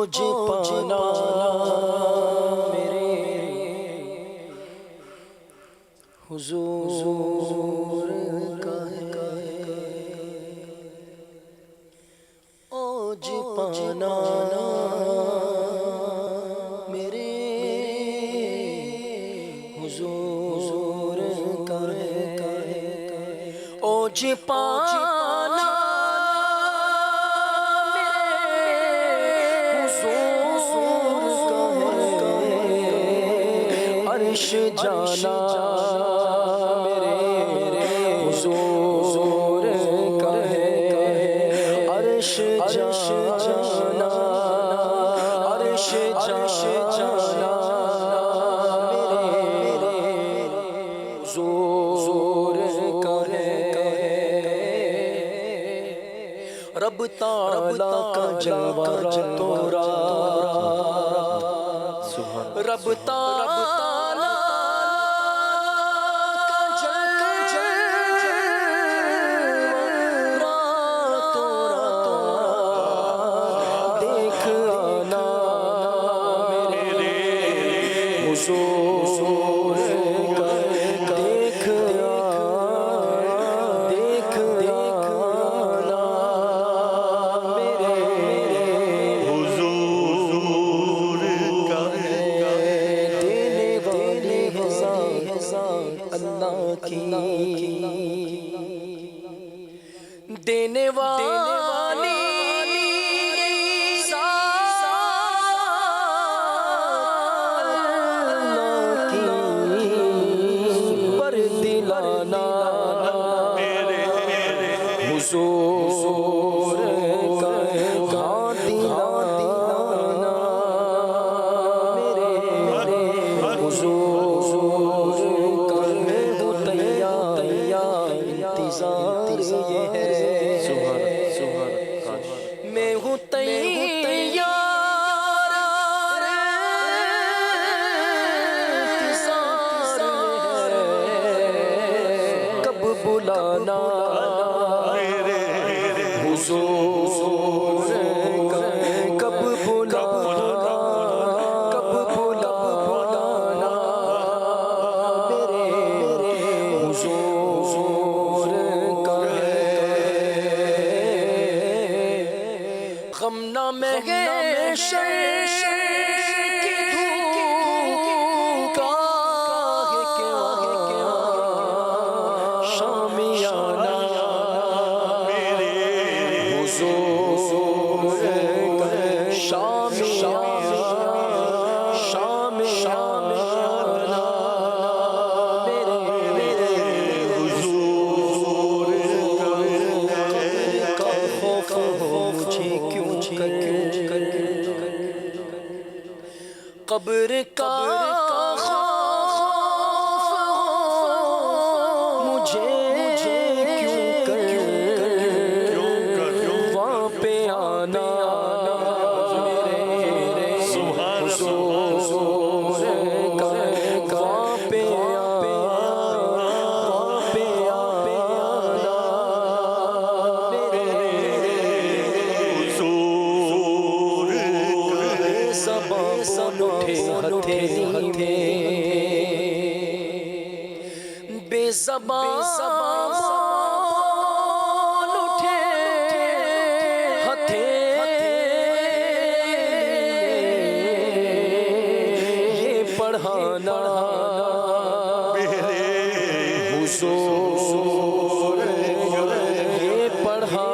اوج پانا میرے حضور کا ہے، اوج پانا میرے حضور کا ہے، اوج پانا عرش جانا میرے حضور کا ہے، عرش جانا عرش جانا میرے حضور کا ہے، رب تعالیٰ کا جلوہ تورا، رب تعالیٰ دینے والی پر دلانا حضور کا دلانا میرے حضور کا انتظار یہ ہے، میں ہوں تیار کب بلانا حضور کب بلانا میرے حضور کا غم نہ میں قبر کا خوف مجھے کیوں کر وہاں پہ آنا میرے حضور کا وہاں پہ آنا میرے زبان ہتھیلی بے زبان اٹھے یہ پڑھانا حضور یہ پڑھانا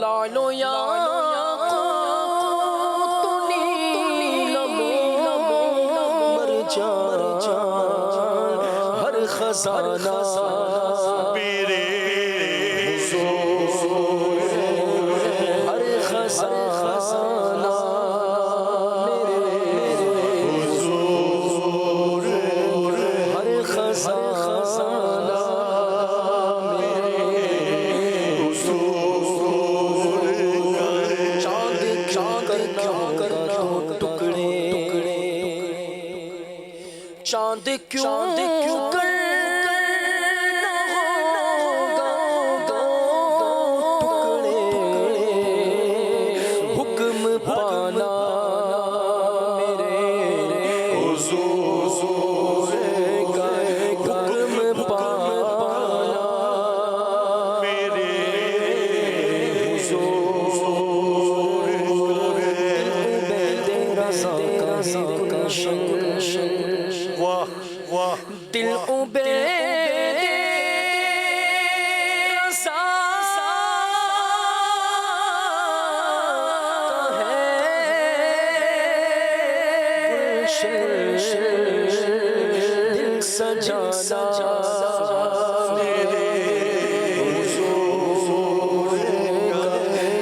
لالو یا تو نیلم مر جا ہر خزانہ میرے حضور ہر خزانہ میرے حضور ہر خزانہ چاند ٹکڑے چاند کیوں کر حکم پانا میرے حضور کا حکم پانا میرے حضور تیرا ذکر کا شکر واہ واہ دل عبید رضا دل سجانا میرے حضور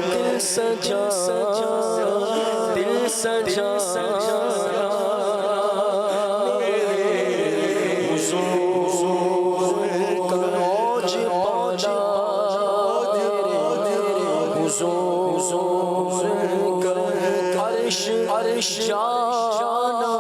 دل سجانا دل سجانا عرش جانا